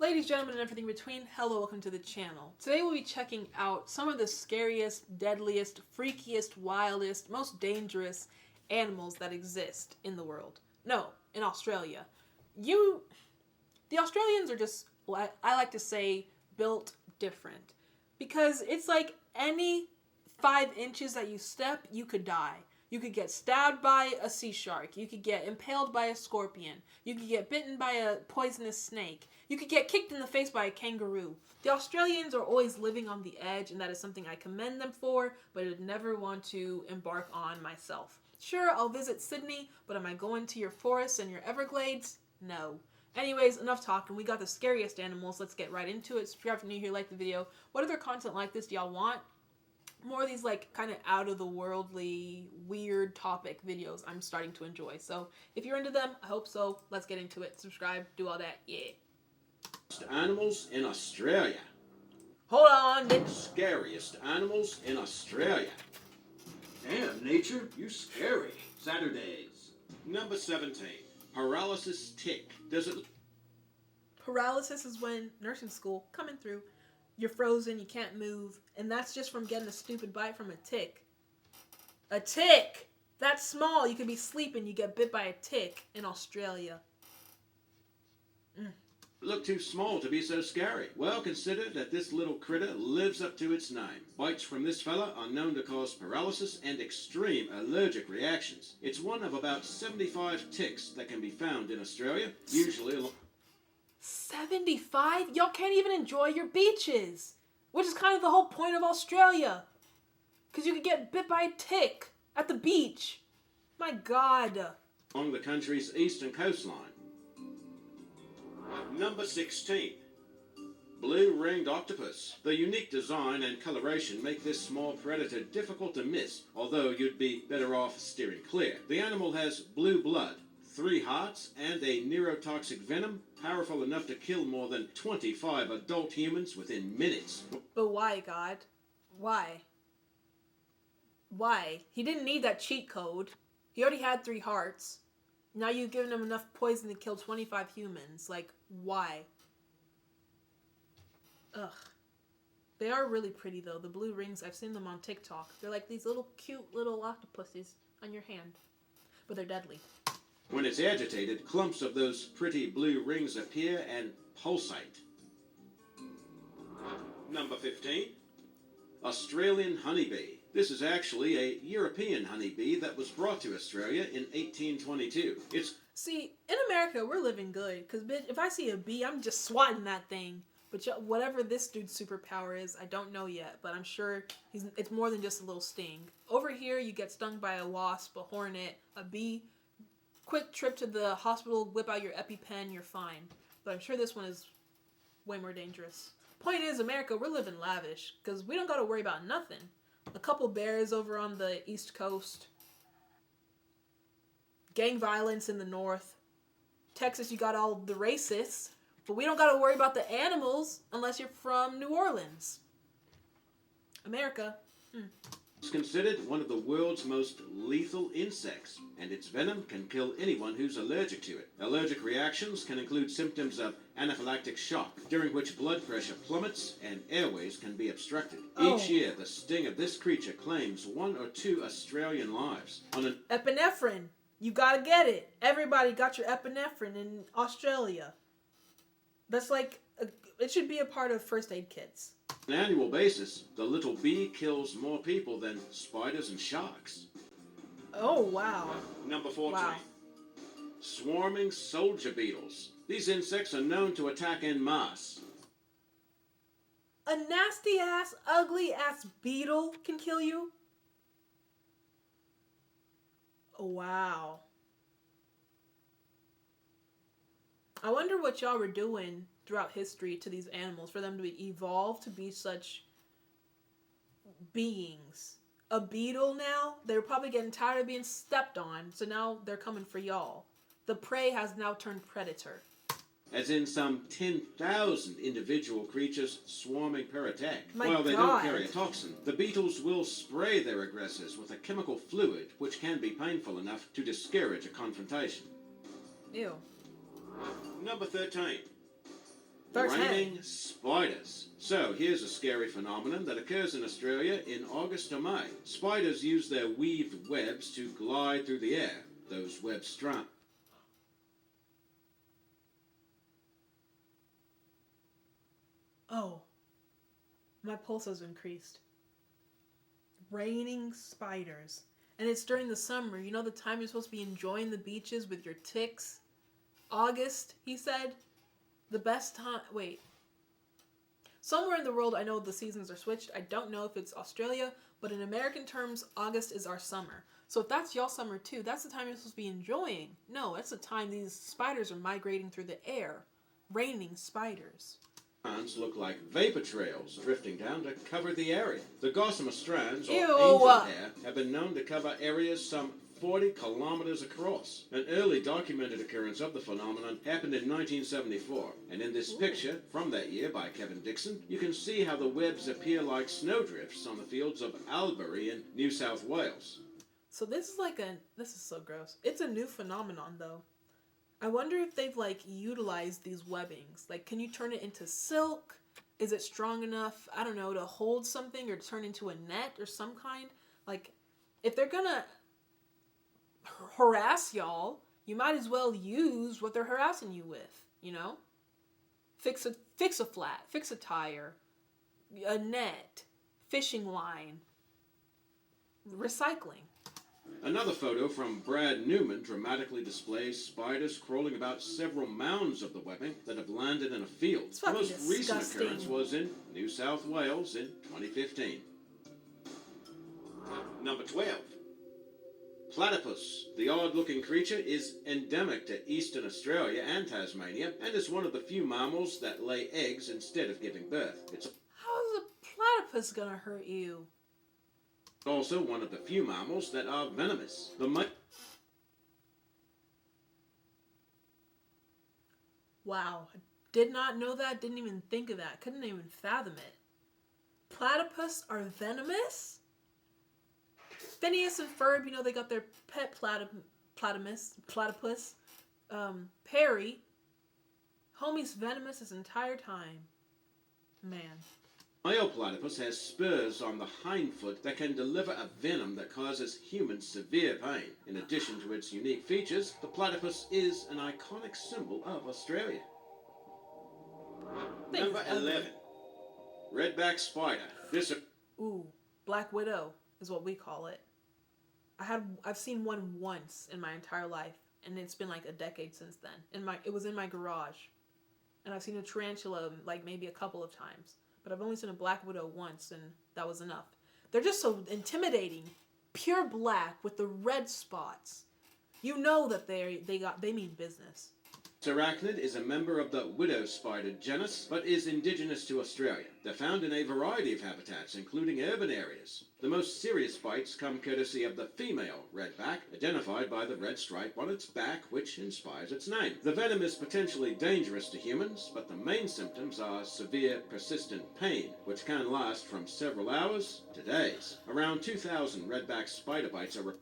Ladies, gentlemen, and everything in between, hello, welcome to the channel. Today we'll be checking out some of the scariest, deadliest, freakiest, wildest, most dangerous animals that exist in the world. No, in Australia. The Australians are just, I like to say, built different. Because it's like any 5 inches that you step, you could die. You could get stabbed by a sea shark. You could get impaled by a scorpion. You could get bitten by a poisonous snake. You could get kicked in the face by a kangaroo. The Australians are always living on the edge, and that is something I commend them for, but I would never want to embark on myself. Sure, I'll visit Sydney, but am I going to your forests and your Everglades? No. Anyways, enough talking. We got the scariest animals. Let's get right into it. Subscribe if you're new here, like the video. What other content like this do y'all want? More of these like kind of out of the worldly weird topic videos I'm starting to enjoy. So if you're into them, I hope so. Let's get into it. Subscribe, do all that. Yeah. Animals in Australia. Hold on, bitch. Scariest animals in Australia. Damn, nature, you scary. Saturdays. Number 17. Paralysis Tick. Does it... Paralysis is when nursing school coming through. You're frozen, you can't move, and that's just from getting a stupid bite from a tick. A tick! That's small. You could be sleeping, you get bit by a tick in Australia. Look too small to be so scary? Well, consider that this little critter lives up to its name. Bites from this fella are known to cause paralysis and extreme allergic reactions. It's one of about 75 ticks that can be found in Australia, usually along... 75? Y'all can't even enjoy your beaches, which is kind of the whole point of Australia. Because you could get bit by a tick at the beach. My God. along the country's eastern coastline. Number 16. Blue-ringed octopus. The unique design and coloration make this small predator difficult to miss, although you'd be better off steering clear. The animal has blue blood, 3 hearts, and a neurotoxic venom powerful enough to kill more than 25 adult humans within minutes. But why, God? Why? Why? He didn't need that cheat code. He already had 3 hearts. Now you've given him enough poison to kill 25 humans. Like, why? Ugh. They are really pretty, though. The blue rings, I've seen them on TikTok. They're like these little cute little octopuses on your hand. But they're deadly. When it's agitated, clumps of those pretty blue rings appear and pulsate. Number 15. Australian honeybee. This is actually a European honeybee that was brought to Australia in 1822. See, in America, we're living good. Because, bitch, if I see a bee, I'm just swatting that thing. But whatever this dude's superpower is, I don't know yet. But I'm sure it's more than just a little sting. Over here, you get stung by a wasp, a hornet, a bee. Quick trip to the hospital, whip out your EpiPen, you're fine. But I'm sure this one is way more dangerous. Point is, America, we're living lavish. Because we don't got to worry about nothing. A couple bears over on the East Coast. Gang violence in the North. Texas, you got all the racists. But we don't got to worry about the animals unless you're from New Orleans. America. It's considered one of the world's most lethal insects, and its venom can kill anyone who's allergic to it. Allergic reactions can include symptoms of anaphylactic shock, during which blood pressure plummets and airways can be obstructed. Each year, the sting of this creature claims 1 or 2 Australian lives. Epinephrine. You gotta get it. Everybody got your epinephrine in Australia. That's like, it should be a part of first aid kits. On an annual basis, the little bee kills more people than spiders and sharks. Oh, wow. Number 14. Wow. Swarming soldier beetles. These insects are known to attack en masse. A nasty-ass, ugly-ass beetle can kill you? Oh, wow. I wonder what y'all were doing throughout history to these animals for them to evolve to be such beings. A beetle now, they're probably getting tired of being stepped on, so now they're coming for y'all. The prey has now turned predator. As in some 10,000 individual creatures swarming per attack. While they don't carry a toxin, the beetles will spray their aggressors with a chemical fluid which can be painful enough to discourage a confrontation. Ew. Number 13. Raining spiders. So, here's a scary phenomenon that occurs in Australia in August or May. Spiders use their weaved webs to glide through the air. Those webs strand. Oh, my pulse has increased. Raining spiders. And it's during the summer. You know the time you're supposed to be enjoying the beaches with your ticks? August, he said. The best time. Wait. Somewhere in the world, I know the seasons are switched. I don't know if it's Australia, but in American terms, August is our summer. So if that's y'all summer too, that's the time you're supposed to be enjoying. No, that's the time these spiders are migrating through the air. Raining spiders. Strands look like vapor trails drifting down to cover the area. The gossamer strands, or Ew. angel hair, have been known to cover areas some 40 kilometers across. An early documented occurrence of the phenomenon happened in 1974, and in this picture from that year by Kevin Dixon, you can see how the webs appear like snowdrifts on the fields of Albury in New South Wales. So this is so gross. It's a new phenomenon though. I wonder if they've utilized these webbings. Can you turn it into silk? Is it strong enough, I don't know, to hold something or turn into a net or some kind? If they're gonna harass y'all, you might as well use what they're harassing you with, you know? Fix a flat, fix a tire, a net, fishing line, recycling. Another photo from Brad Newman dramatically displays spiders crawling about several mounds of the webbing that have landed in a field. The most recent occurrence was in New South Wales in 2015. Number 12. Platypus. The odd-looking creature is endemic to eastern Australia and Tasmania and is one of the few mammals that lay eggs instead of giving birth. It's How is a platypus gonna hurt you? also one of the few mammals that are venomous. Wow, I did not know that, didn't even think of that, couldn't even fathom it. Platypus are venomous? Phineas and Ferb, they got their pet platypus. Perry, homie's venomous his entire time. Man. Male platypus has spurs on the hindfoot that can deliver a venom that causes humans severe pain. In addition to its unique features, the platypus is an iconic symbol of Australia. Number 11. Redback Spider. Ooh, Black Widow is what we call it. I've seen one once in my entire life, and it's been a decade since then. It was in my garage, and I've seen a tarantula maybe a couple of times, but I've only seen a Black Widow once, and that was enough. They're just so intimidating, pure black with the red spots. You know that they mean business. This arachnid is a member of the widow spider genus, but is indigenous to Australia. They're found in a variety of habitats, including urban areas. The most serious bites come courtesy of the female redback, identified by the red stripe on its back, which inspires its name. The venom is potentially dangerous to humans, but the main symptoms are severe, persistent pain, which can last from several hours to days. Around 2,000 redback spider bites are...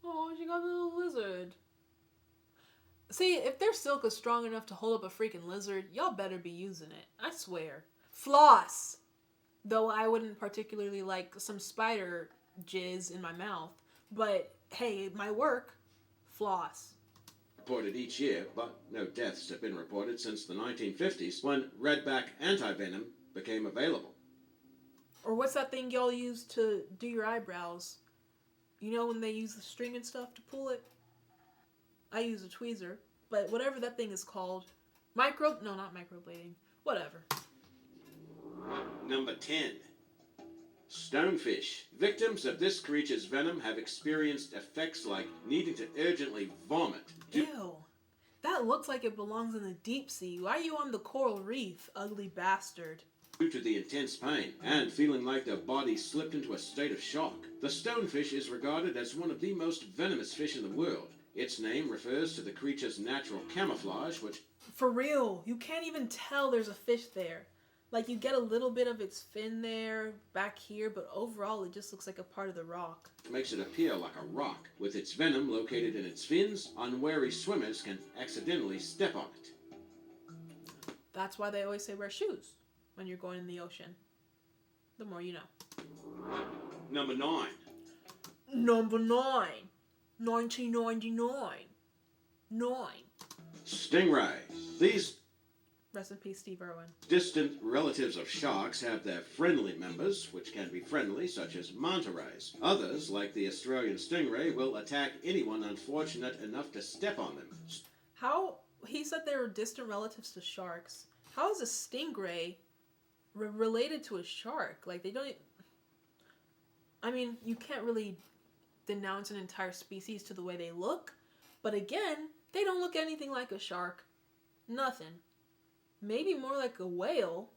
Oh, she got a little lizard. See, if their silk is strong enough to hold up a freaking lizard, y'all better be using it. I swear. Floss! Though I wouldn't particularly like some spider jizz in my mouth. But, hey, it might work. Floss. Reported each year, but no deaths have been reported since the 1950s, when redback antivenom became available. Or what's that thing y'all use to do your eyebrows? You know when they use the string and stuff to pull it? I use a tweezer, but whatever that thing is called. Not microblading. Whatever. Number 10. Stonefish. Victims of this creature's venom have experienced effects like needing to urgently vomit. Ew. That looks like it belongs in the deep sea. Why are you on the coral reef, ugly bastard? Due to the intense pain and feeling like their body slipped into a state of shock. The stonefish is regarded as one of the most venomous fish in the world. Its name refers to the creature's natural camouflage, which... For real, you can't even tell there's a fish there. You get a little bit of its fin there, back here, but overall it just looks like a part of the rock. Makes it appear like a rock. With its venom located in its fins, unwary swimmers can accidentally step on it. That's why they always say wear shoes when you're going in the ocean. The more you know. Number 9. Number 9. 1999. 9. Stingray. These Rest in peace, Steve Irwin. distant relatives of sharks have their friendly members, which can be friendly, such as manta rays. Others, like the Australian stingray, will attack anyone unfortunate enough to step on them. How he said they were distant relatives to sharks. How is a stingray related to a shark? Like, they don't. I mean, you can't really denounce an entire species to the way they look, but again, they don't look anything like a shark. Nothing. Maybe more like a whale.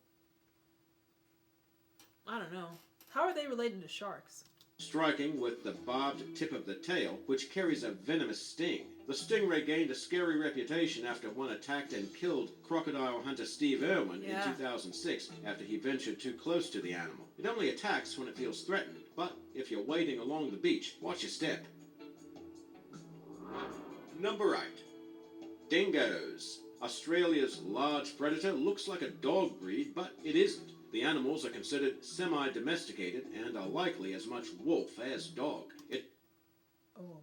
I don't know. How are they related to sharks? Striking with the barbed tip of the tail, which carries a venomous sting. The stingray gained a scary reputation after one attacked and killed crocodile hunter Steve Irwin in 2006 after he ventured too close to the animal. It only attacks when it feels threatened, but if you're wading along the beach, watch your step. Number 8. Dingoes. Australia's large predator looks like a dog breed, but it isn't. The animals are considered semi-domesticated and are likely as much wolf as dog. Oh,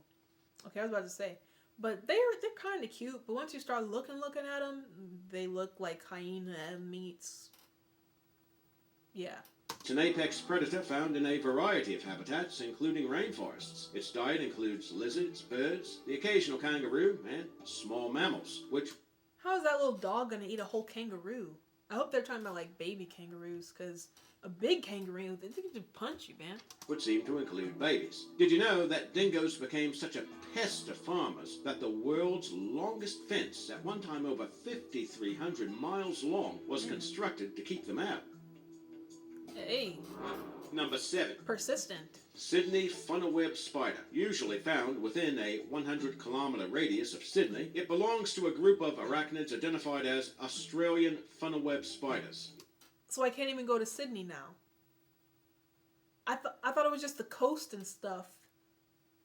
okay, I was about to say, but they're kind of cute. But once you start looking at them, they look like hyena meats. Yeah. It's an apex predator found in a variety of habitats, including rainforests. Its diet includes lizards, birds, the occasional kangaroo, and small mammals, which... How is that little dog gonna eat a whole kangaroo? I hope they're talking about like baby kangaroos, because a big kangaroo, they can just punch you, man. Would seem to include babies. Did you know that dingoes became such a pest to farmers that the world's longest fence, at one time over 5,300 miles long, was constructed to keep them out? Hey. Number 7. Persistent. Sydney funnel-web spider. Usually found within a 100-kilometre radius of Sydney, it belongs to a group of arachnids identified as Australian funnel-web spiders. So I can't even go to Sydney now. I thought it was just the coast and stuff.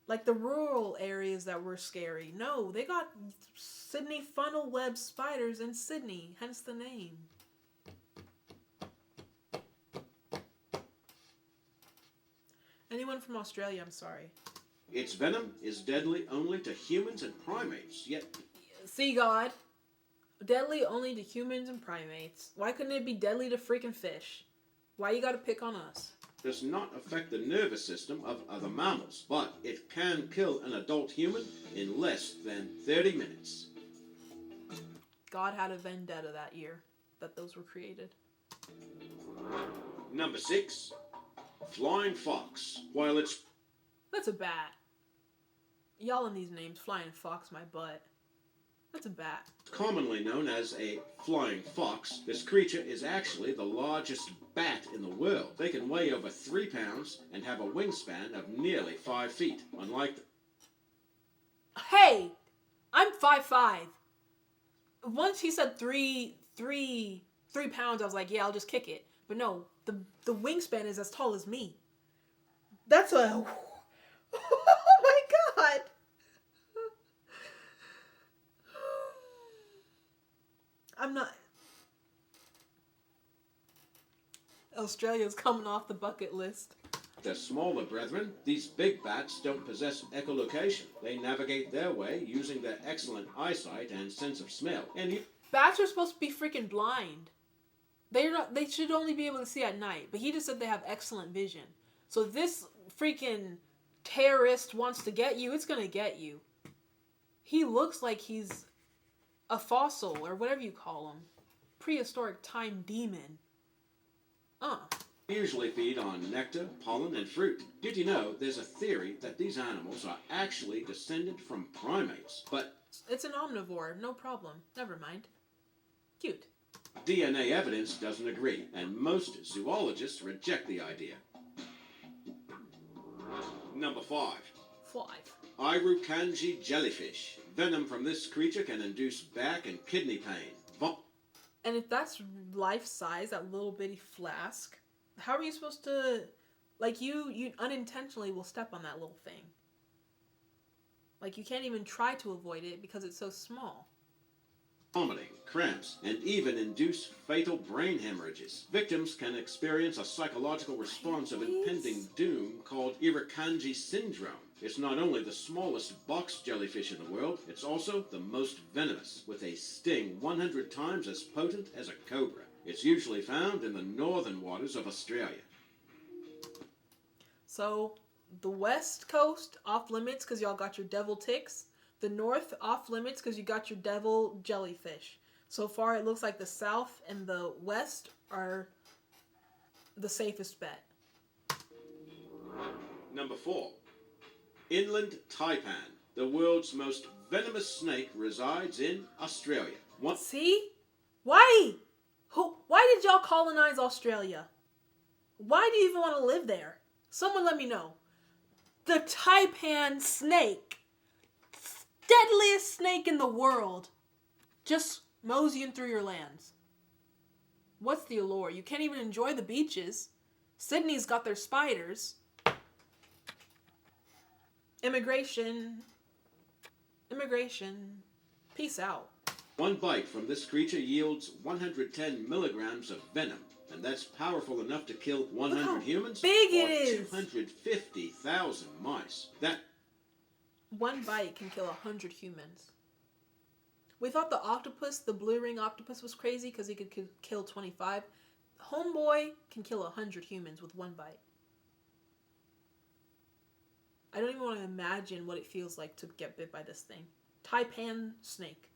Like the rural areas that were scary. No, they got Sydney funnel-web spiders in Sydney, hence the name. Anyone from Australia, I'm sorry. Its venom is deadly only to humans and primates, yet... See, God. Deadly only to humans and primates. Why couldn't it be deadly to freaking fish? Why you gotta pick on us? Does not affect the nervous system of other mammals, but it can kill an adult human in less than 30 minutes. God had a vendetta that year that those were created. Number 6. Flying fox. While it's... That's a bat. Y'all in these names, flying fox my butt. That's a bat. commonly known as a flying fox, this creature is actually the largest bat in the world. They can weigh over 3 pounds and have a wingspan of nearly 5 feet, unlike the... Hey! I'm 5'5". Once he said 3 pounds, I was like, yeah, I'll just kick it. But no, the wingspan is as tall as me. That's a... Oh my god! I'm not... Australia's coming off the bucket list. Their smaller brethren, these big bats don't possess echolocation. They navigate their way using their excellent eyesight and sense of smell. And Bats are supposed to be freaking blind. They should only be able to see at night. But he just said they have excellent vision. So this freaking terrorist wants to get you, it's gonna get you. He looks like he's a fossil, or whatever you call him. Prehistoric time demon. usually feed on nectar, pollen, and fruit. Did you know there's a theory that these animals are actually descended from primates? But it's an omnivore, no problem. Never mind. Cute. DNA evidence doesn't agree, and most zoologists reject the idea. Number 5. 5. Irukandji jellyfish. Venom from this creature can induce back and kidney pain. And if that's life size, that little bitty flask, how are you supposed to... Like, you unintentionally will step on that little thing. Like, you can't even try to avoid it because it's so small. vomiting, cramps, and even induce fatal brain hemorrhages. Victims can experience a psychological response of impending doom called Irukandji syndrome. It's not only the smallest box jellyfish in the world, it's also the most venomous, with a sting 100 times as potent as a cobra. It's usually found in the northern waters of Australia. So, the west coast, off limits because y'all got your devil ticks. The north, off limits because you got your devil jellyfish. So far, it looks like the south and the west are the safest bet. Number 4. Inland Taipan. The world's most venomous snake resides in Australia. See? Why? Why did y'all colonize Australia? Why do you even want to live there? Someone let me know. The Taipan snake. Deadliest snake in the world. Just moseying through your lands. What's the allure? You can't even enjoy the beaches. Sydney's got their spiders. Immigration. Peace out. One bite from this creature yields 110 milligrams of venom, and that's powerful enough to kill 100 humans big or it is. 250,000 mice. That one bite can kill 100 humans. We thought the octopus, the blue ring octopus, was crazy because he could kill 25. Homeboy can kill 100 humans with one bite. I don't even want to imagine what it feels like to get bit by this thing. Taipan snake.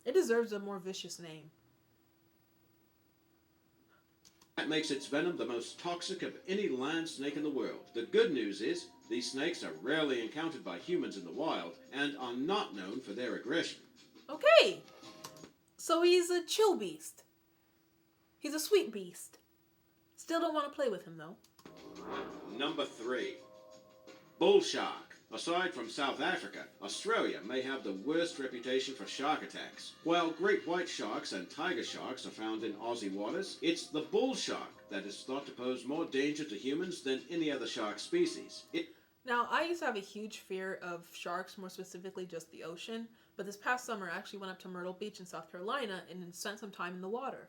It deserves a more vicious name. That makes its venom the most toxic of any land snake in the world. The good news is, these snakes are rarely encountered by humans in the wild and are not known for their aggression. Okay, so he's a chill beast. He's a sweet beast. Still don't want to play with him though. Number 3. Bull shark. Aside from South Africa, Australia may have the worst reputation for shark attacks. While great white sharks and tiger sharks are found in Aussie waters, it's the bull shark that is thought to pose more danger to humans than any other shark species. Now, I used to have a huge fear of sharks, more specifically just the ocean, but this past summer I actually went up to Myrtle Beach in South Carolina and spent some time in the water.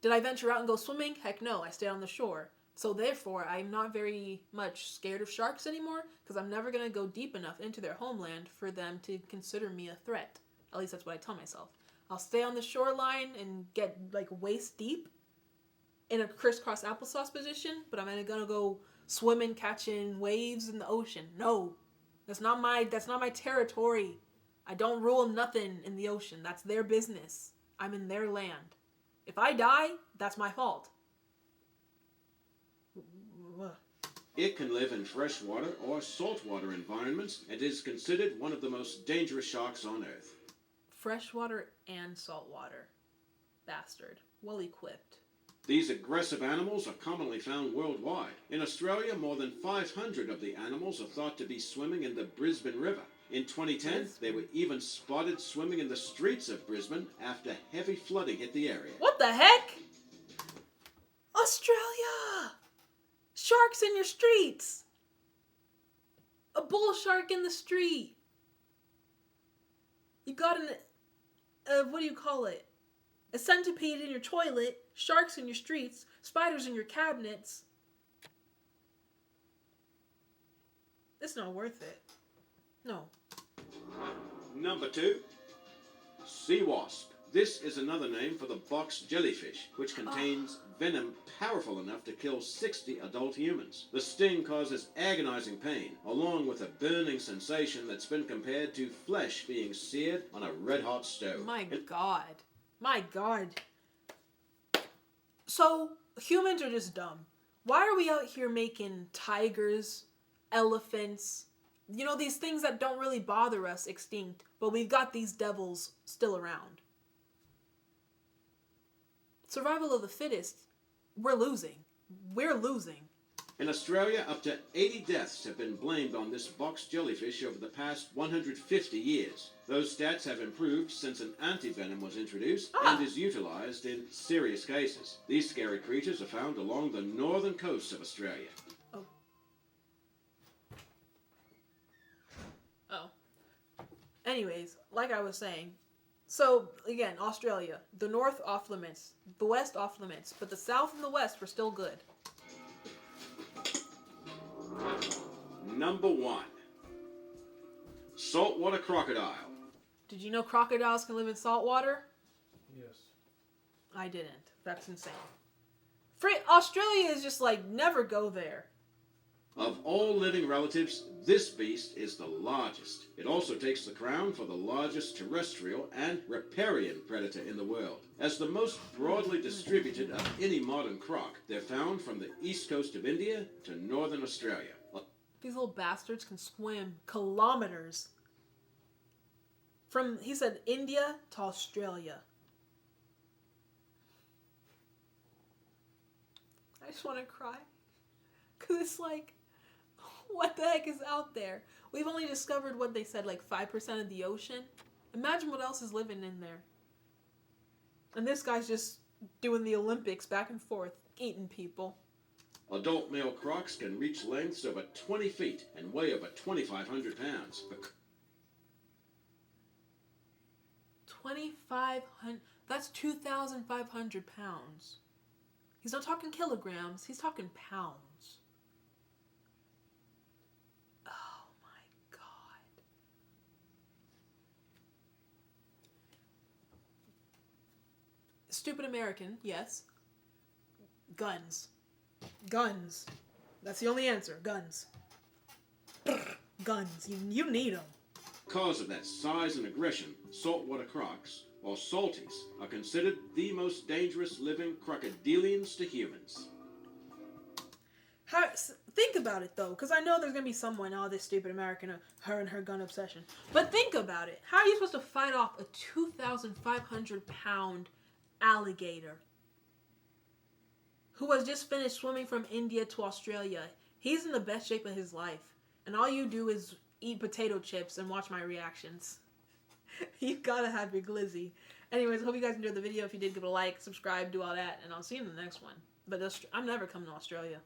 Did I venture out and go swimming? Heck no, I stayed on the shore. So therefore, I'm not very much scared of sharks anymore, because I'm never going to go deep enough into their homeland for them to consider me a threat. At least that's what I tell myself. I'll stay on the shoreline and get like waist deep in a crisscross applesauce position, but I'm going to go swimming, catching waves in the ocean. No, that's not my territory. I don't rule nothing in the ocean. That's their business. I'm in their land. If I die, that's my fault. It can live in freshwater or saltwater environments and is considered one of the most dangerous sharks on Earth. Freshwater and saltwater. Bastard. Well equipped. These aggressive animals are commonly found worldwide. In Australia, more than 500 of the animals are thought to be swimming in the Brisbane River. In 2010, they were even spotted swimming in the streets of Brisbane after heavy flooding hit the area. What the heck? Australia! Sharks in your streets! A bull shark in the street! You got what do you call it? A centipede in your toilet, sharks in your streets, spiders in your cabinets. It's not worth it. No. Number 2. Sea wasp. This is another name for the box jellyfish, which contains venom powerful enough to kill 60 adult humans. The sting causes agonizing pain, along with a burning sensation that's been compared to flesh being seared on a red-hot stove. My God. My God. So, humans are just dumb. Why are we out here making tigers, elephants, you know, these things that don't really bother us extinct, but we've got these devils still around? Survival of the fittest. We're losing. We're losing. In Australia, up to 80 deaths have been blamed on this box jellyfish over the past 150 years. Those stats have improved since an antivenom was introduced and is utilized in serious cases. These scary creatures are found along the northern coast of Australia. Oh. Anyways, like I was saying, So, again, Australia. The north off limits. The west off limits. But the south and the west were still good. Number 1. Saltwater crocodile. Did you know crocodiles can live in salt water? Yes. I didn't. That's insane. Australia is just like, never go there. Of all living relatives, this beast is the largest. It also takes the crown for the largest terrestrial and riparian predator in the world. As the most broadly distributed of any modern croc, they're found from the east coast of India to northern Australia. These little bastards can swim kilometers. From, he said, India to Australia. I just want to cry. Because it's like, what the heck is out there? We've only discovered what they said, like 5% of the ocean. Imagine what else is living in there. And this guy's just doing the Olympics back and forth, eating people. Adult male crocs can reach lengths over 20 feet and weigh over 2,500 pounds. 2,500, that's 2,500 pounds. He's not talking kilograms, he's talking pounds. Oh my God. Stupid American, yes. Guns. Guns. That's the only answer. Guns. Guns. You need them. Because of that size and aggression, saltwater crocs, or salties, are considered the most dangerous living crocodilians to humans. Think about it, though, because I know there's going to be someone, oh, this stupid American, her and her gun obsession. But think about it. How are you supposed to fight off a 2,500-pound alligator who has just finished swimming from India to Australia? He's in the best shape of his life. And all you do is eat potato chips and watch my reactions. You gotta have your glizzy. Anyways, I hope you guys enjoyed the video. If you did, give it a like, subscribe, do all that, and I'll see you in the next one. But I'm never coming to Australia.